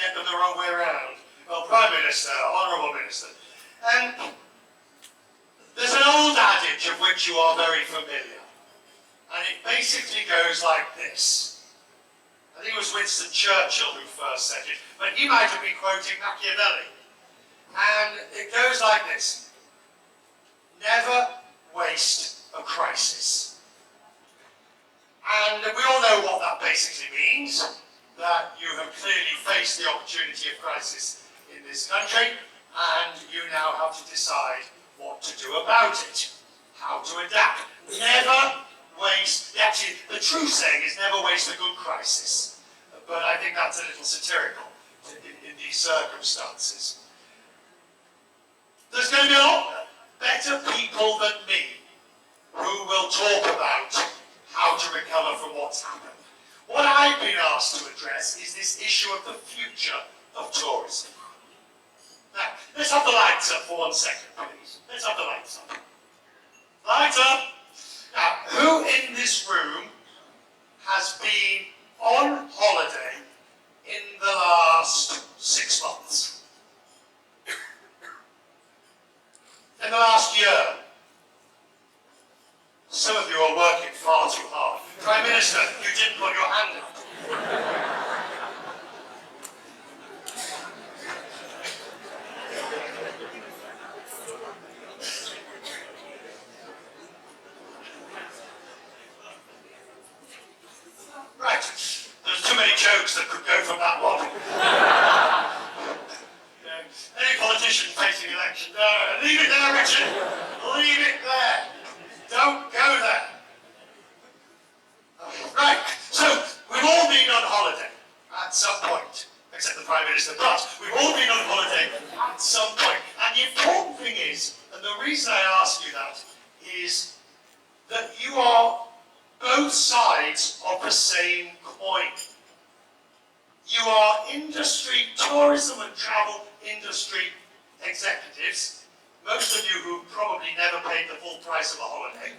get them the wrong way around. Well, Prime Minister, Honourable Minister. And there's an old adage of which you are very familiar. And it basically goes like this. I think it was Winston Churchill who first said it, but he might have been quoting Machiavelli. And it goes like this. Never waste a crisis. And we all know what that basically means, that you have clearly faced the opportunity of crisis in this country, and you now have to decide what to do about it, how to adapt. Never waste, actually, the true saying is never waste a good crisis, but I think that's a little satirical in these circumstances. There's going to be a lot better people than me who will talk about how to recover from what's happened. What I've been asked to address is this issue of the future of tourism. Now, let's have the lights up for 1 second, please. Let's have the lights up. Lights up! Now, who in this room has been on holiday in the last 6 months? In the last year? Some of you are working far too hard. Prime Minister, you didn't put your hand up. Right, there's too many jokes that could go from that one. Any politician facing election, no, leave it there, Richard. Leave it there. Don't go there. Right, so we've all been on holiday at some point, except the Prime Minister, but we've all been on holiday at some point. And the important thing is, and the reason I ask you that, is that you are both sides of the same coin. You are industry, tourism and travel industry executives, most of you who probably never paid the full price of a holiday.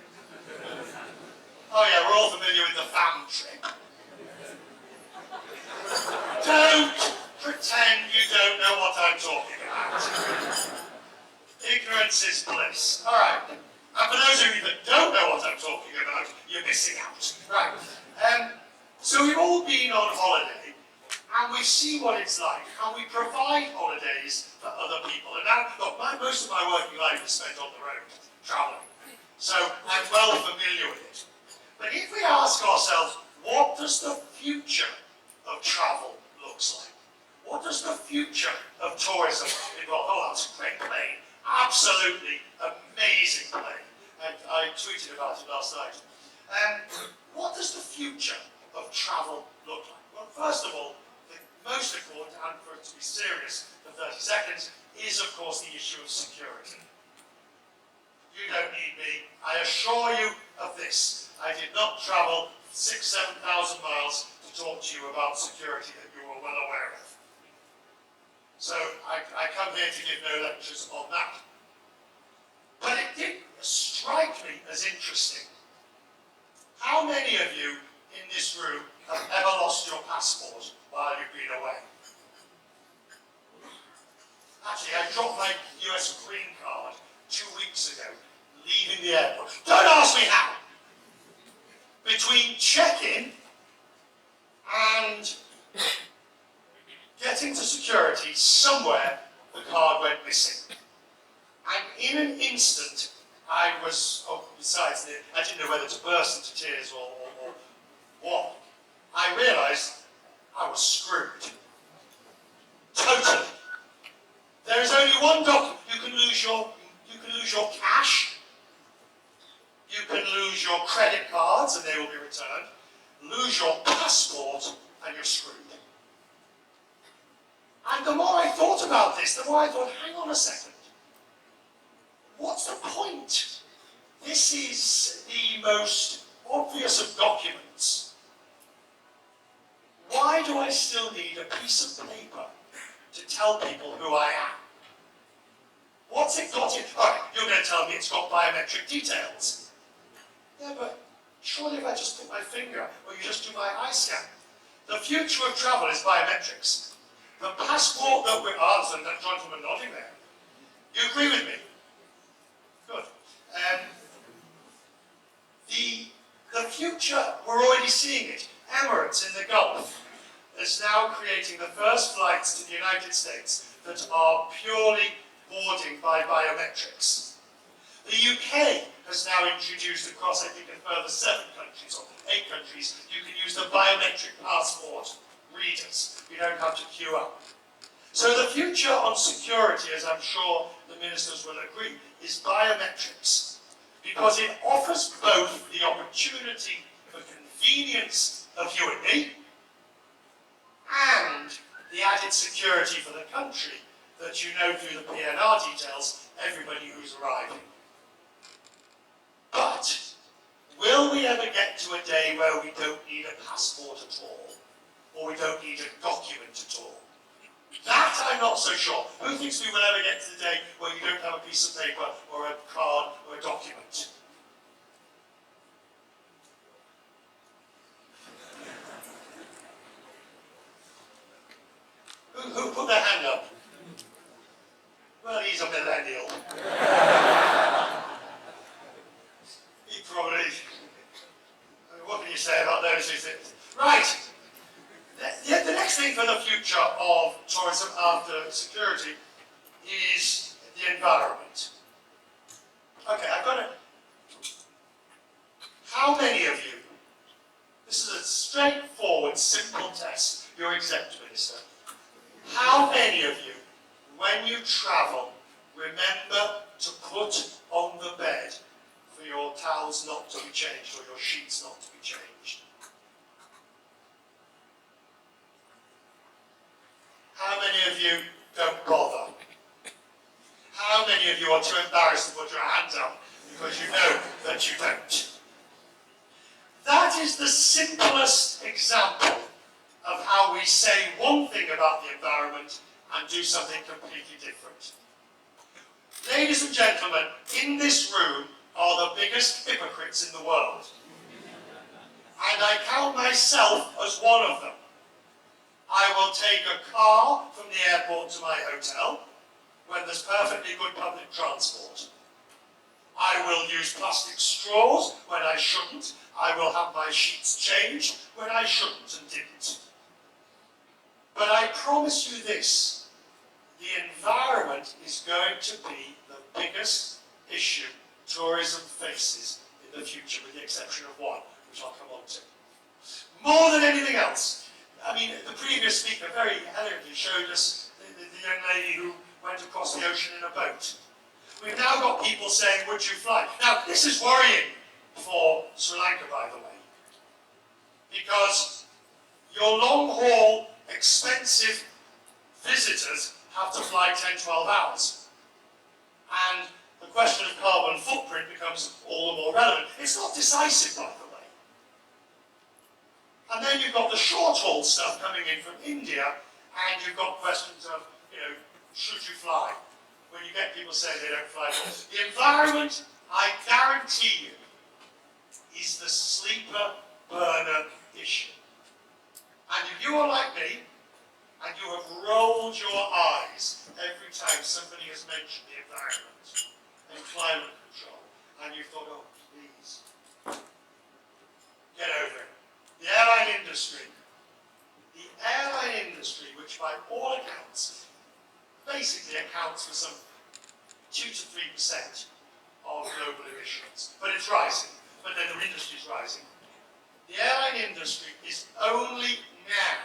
Oh yeah, we're all familiar with the fam trip. Don't pretend you don't know what I'm talking about. Ignorance is bliss. All right. And for those of you that don't know what I'm talking about, you're missing out. Right. So we've all been on holiday, and we see what it's like, and we provide holidays for other people. And now, look, most of my working life is spent on the road, travelling. So I'm well familiar with it. But if we ask ourselves, what does the future of travel looks like? What does the future of tourism involve? Oh, that's a great plane. Absolutely amazing plane. And I tweeted about it last night. What does the future of travel look like? Well, first of all, the most important, and for it to be serious for 30 seconds, is of course the issue of security. You don't need me. I assure you of this. I did not travel 6,000 to 7,000 miles to talk to you about security that you were well aware of. So I come here to give no lectures on that. But it did strike me as interesting. How many of you in this room have ever lost your passport while you've been away? Actually, I dropped my US green card 2 weeks ago, leaving the airport. Don't ask me how! Between check-in and getting to security, somewhere the card went missing. And in an instant, I was, besides, I didn't know whether to burst into tears or what. I realised I was screwed. Totally. There is only one document. You can lose your cash. You can lose your credit cards and they will be returned. Lose your passport and you're screwed. And the more I thought about this, the more I thought, hang on a second. What's the point? This is the most obvious of documents. Why do I still need a piece of paper to tell people who I am? What's it got in? All right, you're going to tell me it's got biometric details. Yeah, but surely if I just put my finger, or you just do my eye scan. The future of travel is biometrics. The passport that we're answering, that gentleman nodding there, you agree with me? Good. The future, we're already seeing it. Emirates in the Gulf is now creating the first flights to the United States that are purely boarding by biometrics. The UK has now introduced across, I think, a further 7 countries or 8 countries, you can use the biometric passport readers. You don't have to queue up. So the future on security, as I'm sure the ministers will agree, is biometrics, because it offers both the opportunity for convenience of you and me, and the added security for the country that you know through the PNR details everybody who's arriving. But will we ever get to a day where we don't need a passport at all, or we don't need a document at all? That I'm not so sure. Who thinks we will ever get to the day where you don't have a piece of paper or a card or a document? Who put their hand up? Well, he's a millennial. He probably... what can you say about those who think? Right. The next thing for the future of tourism after security is the environment. Okay, I've got to... How many of you, this is a straightforward, simple test, you're exempt, Minister. How many of you, when you travel, remember to put on the bed for your towels not to be changed or your sheets not to be changed? How many of you don't bother? How many of you are too embarrassed to put your hands up because you know that you don't? That is the simplest example of how we say one thing about the environment and do something completely different. Ladies and gentlemen, in this room are the biggest hypocrites in the world. And I count myself as one of them. I will take a car from the airport to my hotel when there's perfectly good public transport. I will use plastic straws when I shouldn't. I will have my sheets changed when I shouldn't and didn't. But I promise you this, the environment is going to be the biggest issue tourism faces in the future, with the exception of one, which I'll come on to. More than anything else. I mean, the previous speaker very elegantly showed us the young lady who went across the ocean in a boat. We've now got people saying, would you fly? Now, this is worrying for Sri Lanka, by the way, because your long-haul, expensive visitors have to fly 10, 12 hours. And the question of carbon footprint becomes all the more relevant. It's not decisive, by the way. And then you've got the short-haul stuff coming in from India, and you've got questions of, should you fly? When you get people saying they don't fly. The environment, I guarantee you, is the sleeper burner issue. And if you are like me, and you have rolled your eyes every time somebody has mentioned the environment and climate control, and you've thought, oh, please, get over it. The airline industry, which by all accounts, basically accounts for some 2 to 3% of global emissions. But it's rising, but then the industry's rising. The airline industry is only now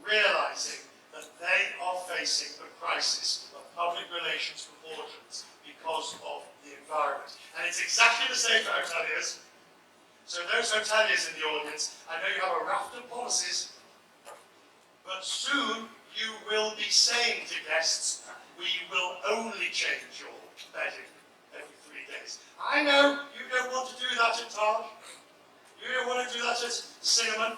realizing that they are facing a crisis of public relations proportions because of the environment. And it's exactly the same for hoteliers. So those hoteliers in the audience, I know you have a raft of policies, but soon you will be saying to guests, we will only change your bedding every 3 days. I know you don't want to do that at Taj. You don't want to do that at Cinnamon.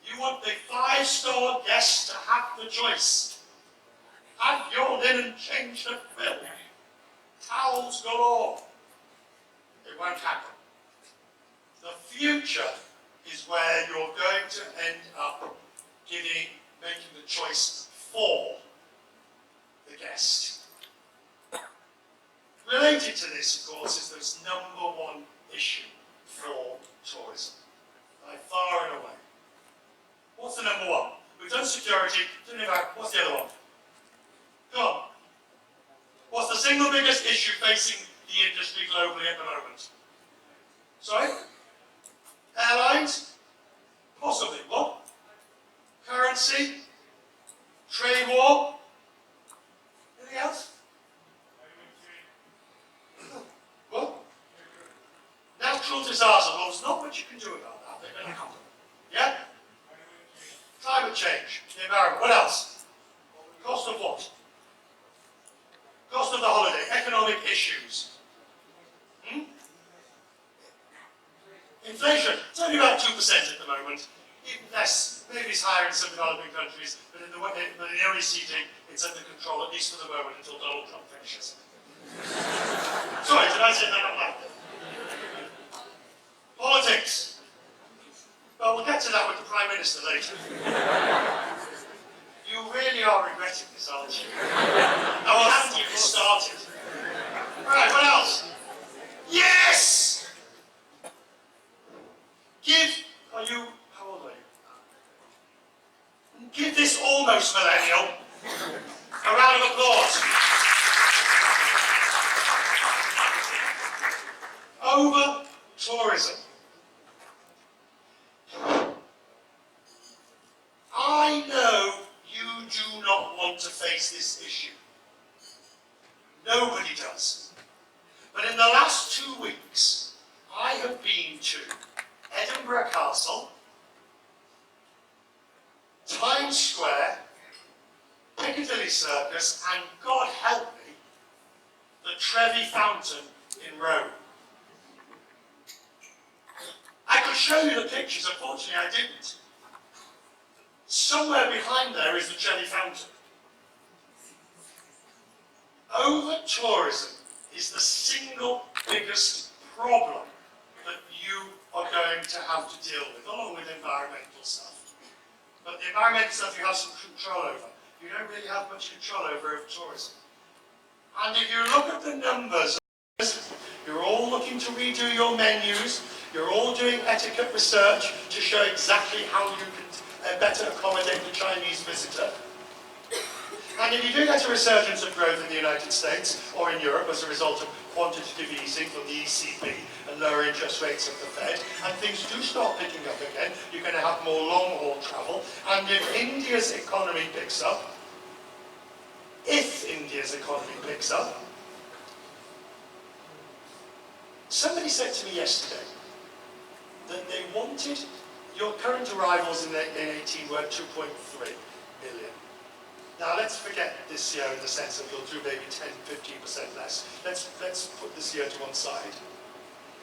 You want the 5-star guests to have the choice. Have your linen changed at will. Towels galore. It won't happen. The future is where you're going to end up giving making the choice for the guest. Related to this, of course, is this number one issue for tourism, by far and away. What's the number one? We've done security, what's the other one? Come on. What's the single biggest issue facing the industry globally at the moment? Sorry? Airlines? Possibly. What? Currency? Trade war? Anything else? What? Natural disaster. Well, there's not much you can do about that. They're going to happen. Yeah? Climate change. The environment. What else? Cost of what? Cost of the holiday. Economic issues. Inflation. It's only about 2% at the moment. Even less. Maybe it's higher in some developing countries, but in the OECD, it's under control, at least for the moment, until Donald Trump finishes. Sorry, did I say that out loud? Politics. Well, we'll get to that with the Prime Minister later. You really are regretting this, aren't you? I will haven't even started. Right, what else? Yes! How old are you? Give this almost millennial a round of applause. Over tourism. I know you do not want to face this issue. Nobody does. But in the last 2 weeks, I have been to Edinburgh Castle, Times Square, Piccadilly Circus, and God help me, the Trevi Fountain in Rome. I could show you the pictures, unfortunately I didn't. Somewhere behind there is the Trevi Fountain. Over-tourism is the single biggest problem that you are going to have to deal with, along with environmental stuff. But the environmental stuff you have some control over. You don't really have much control over tourism. And if you look at the numbers, you're all looking to redo your menus, you're all doing etiquette research to show exactly how you can better accommodate the Chinese visitor. And if you do get a resurgence of growth in the United States or in Europe as a result of quantitative easing from the ECB and lower interest rates of the Fed, and things do start picking up again, you're going to have more long-haul travel. And if India's economy picks up, somebody said to me yesterday that they wanted, your current arrivals in 18 were 2.3 million. Now let's forget this year in the sense that you'll do maybe 10-15% less. Let's put this year to one side.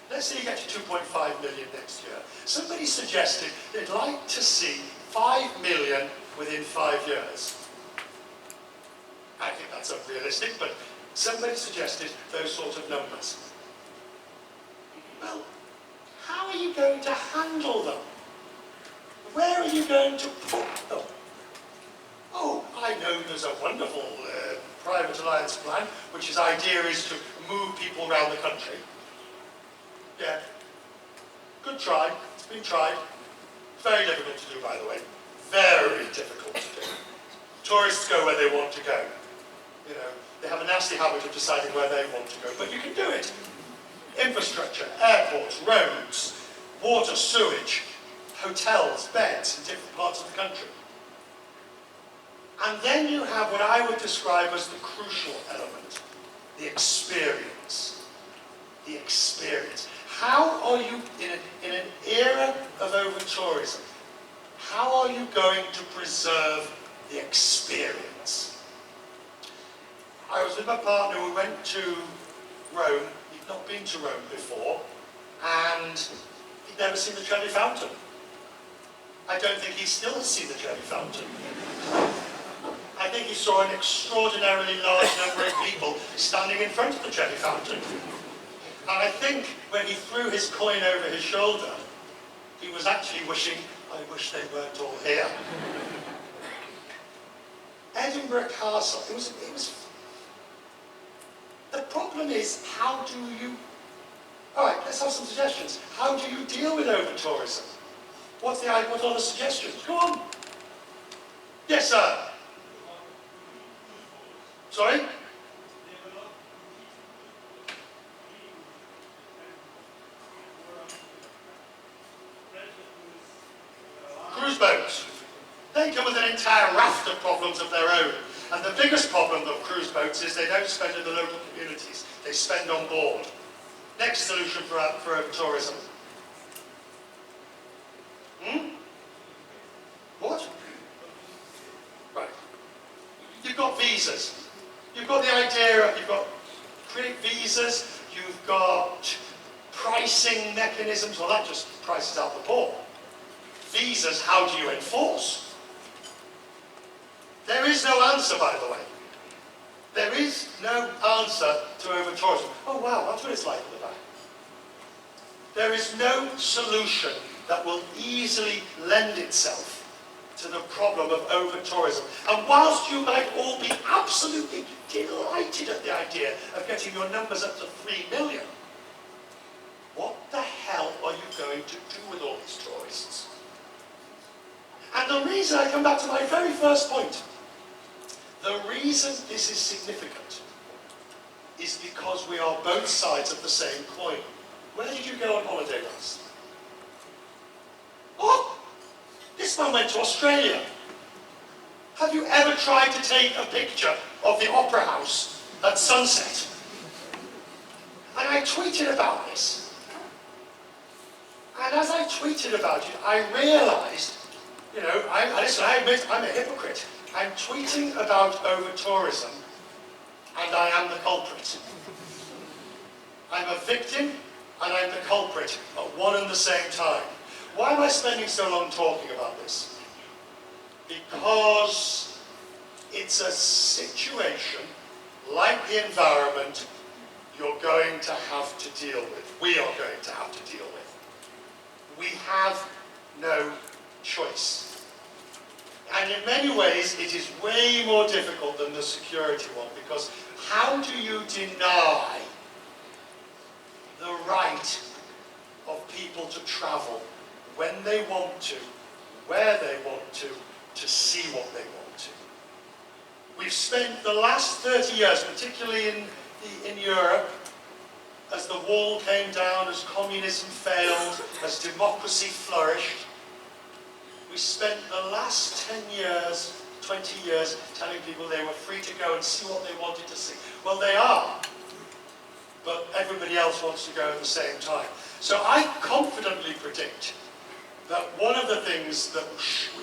Let's say you get to 2.5 million next year. Somebody suggested they'd like to see 5 million within 5 years. I think that's unrealistic, but somebody suggested those sort of numbers. Well, how are you going to handle them? Where are you going to put them? Oh, I know there's a wonderful private alliance plan, which his idea is to move people around the country. Yeah, good try, it's been tried. Very difficult to do, by the way. Very difficult to do. Tourists go where they want to go. You know, they have a nasty habit of deciding where they want to go, but you can do it. Infrastructure, airports, roads, water, sewage, hotels, beds in different parts of the country. And then you have what I would describe as the crucial element, the experience. The experience. How are you, in an era of over-tourism, how are you going to preserve the experience? I was with my partner, we went to Rome. He'd not been to Rome before, and he'd never seen the Trevi Fountain. I don't think he still has seen the Trevi Fountain. I think he saw an extraordinarily large number of people standing in front of the Trevi Fountain. And I think when he threw his coin over his shoulder, he was actually wishing, I wish they weren't all here. Edinburgh Castle, it was, the problem is, how do you, all right, let's have some suggestions. How do you deal with over-tourism? What are the suggestions? Go on. Yes, sir. Sorry? Cruise boats. They come with an entire raft of problems of their own. And the biggest problem of cruise boats is they don't spend in the local communities. They spend on board. Next solution for over-tourism. What? Right. You've got visas. You've got the idea of, you've got create visas, you've got pricing mechanisms, well that just prices out the poor. Visas, how do you enforce? There is no answer, by the way. There is no answer to over-tourism. Oh wow, that's what it's like at the back. There is no solution that will easily lend itself to the problem of over-tourism. And whilst you might all be absolutely delighted at the idea of getting your numbers up to 3 million, what the hell are you going to do with all these tourists? And the reason, I come back to my very first point, the reason this is significant is because we are both sides of the same coin. Where did you go on holiday last? Oh, this man went to Australia. Have you ever tried to take a picture of the Opera House at sunset? And I tweeted about this. And as I tweeted about it, I realised, you know, I admit I'm a hypocrite. I'm tweeting about over-tourism, and I am the culprit. I'm a victim, and I'm the culprit at one and the same time. Why am I spending so long talking about this? Because it's a situation, like the environment, you're going to have to deal with. We are going to have to deal with. We have no choice. And in many ways, it is way more difficult than the security one, because how do you deny the right of people to travel when they want to, where they want to see what they want to? We've spent the last 30 years, particularly in Europe, as the wall came down, as communism failed, as democracy flourished, we spent the last 10 years, 20 years, telling people they were free to go and see what they wanted to see. Well, they are, but everybody else wants to go at the same time. So I confidently predict that one of the things that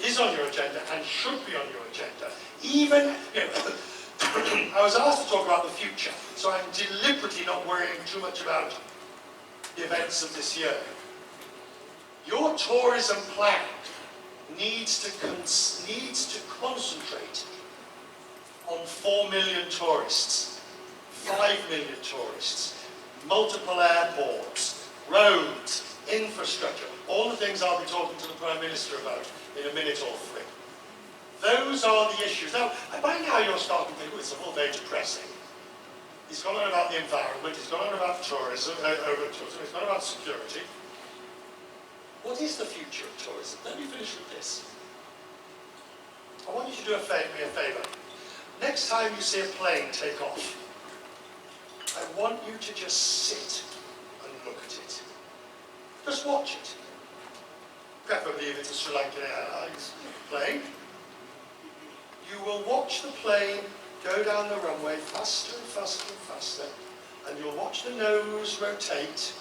is on your agenda and should be on your agenda, even, you know, I was asked to talk about the future, so I'm deliberately not worrying too much about the events of this year. Your tourism plan needs to concentrate on 4 million tourists, 5 million tourists, multiple airports, roads, infrastructure, all the things I'll be talking to the Prime Minister about in a minute or three. Those are the issues. Now, by now you're starting to think, oh, it's all very depressing. He's gone on about the environment, he's gone on about tourism, over-tourism, he's gone on about security. What is the future of tourism? Let me finish with this. I want you to do me a favour. Next time you see a plane take off, I want you to just sit and look at it. Just watch it. Preferably if it's a Sri Lankan Airlines plane. You will watch the plane go down the runway faster and faster and faster, and you'll watch the nose rotate,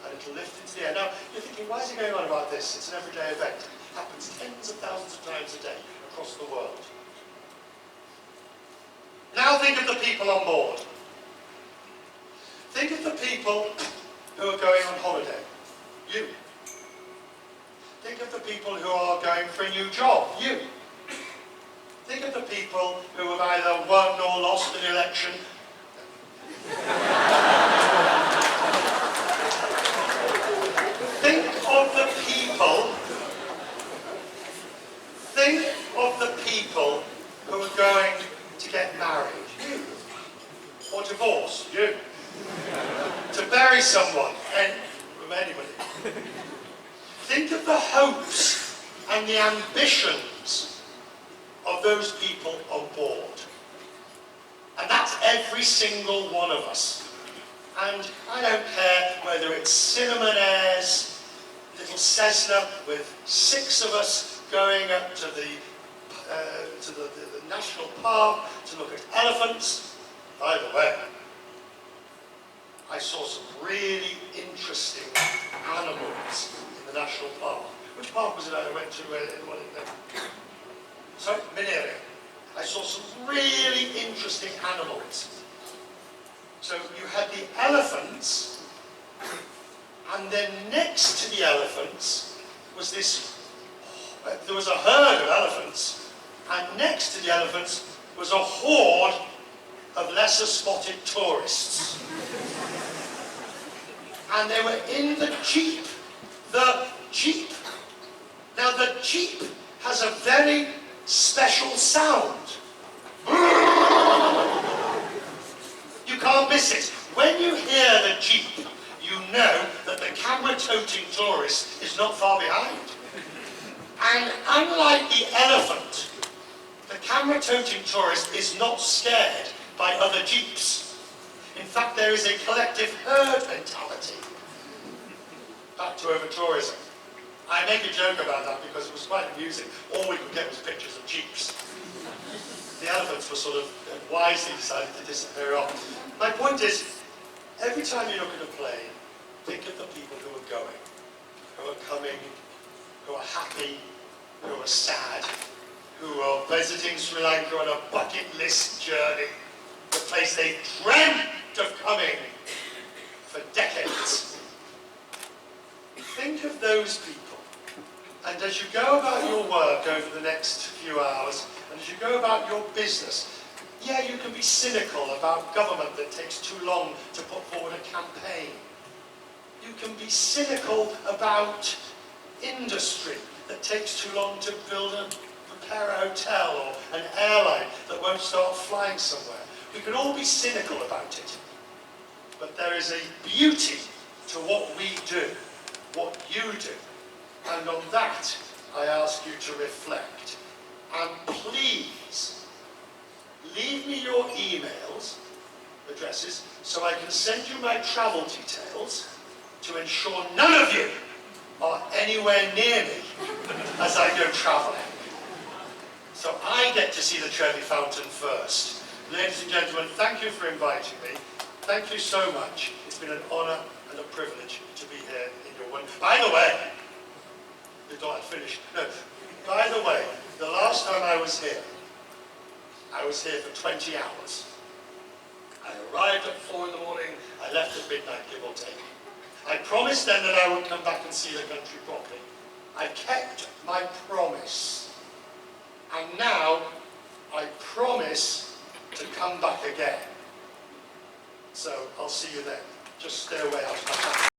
and it'll lift into the air. Now, you're thinking, why is he going on about this? It's an everyday event. It happens tens of thousands of times a day across the world. Now think of the people on board. Think of the people who are going on holiday. You. Think of the people who are going for a new job. You. Think of the people who have either won or lost an election. Think of the people who are going to get married? You. Or divorce? You. To bury someone? Anybody. Think of the hopes and the ambitions of those people on board. And that's every single one of us. And I don't care whether it's cinnamon airs, little Cessna with 6 of us going up to the national park to look at elephants. By the way, I saw some really interesting animals in the national park. Which park was it I went to? Sorry, Mineria. I saw some really interesting animals. So you had the elephants, and then next to the elephants was there was a herd of elephants, and next to the elephants was a horde of lesser spotted tourists. And they were in the jeep. The jeep. Now the jeep has a very special sound. You can't miss it. When you hear the jeep, you know that the camera-toting tourist is not far behind. And unlike the elephant, the camera-toting tourist is not scared by other jeeps. In fact, there is a collective herd mentality. Back to over-tourism. I make a joke about that because it was quite amusing. All we could get was pictures of jeeps. The elephants were sort of wisely decided to disappear off. My point is, every time you look at a plane, think of the people who are going, who are coming, who are happy, who are sad, who are visiting Sri Lanka on a bucket list journey, the place they dreamt of coming for decades. Think of those people. And as you go about your work over the next few hours, and as you go about your business, yeah, you can be cynical about government that takes too long to put forward a campaign. You can be cynical about industry that takes too long to repair a hotel or an airline that won't start flying somewhere. We can all be cynical about it. But there is a beauty to what we do, what you do. And on that, I ask you to reflect. And please, leave me your emails, addresses, so I can send you my travel details to ensure none of you are anywhere near me as I go travelling. So I get to see the Trevi Fountain first. Ladies and gentlemen, thank you for inviting me. Thank you so much. It's been an honour and a privilege to be here in your one. By the way, you thought I'd finished. No. By the way, the last time I was here for 20 hours. I arrived at 4 in the morning, I left at midnight, give or take. I promised then that I would come back and see the country properly. I kept my promise. And now, I promise to come back again. So, I'll see you then. Just stay away out of my house.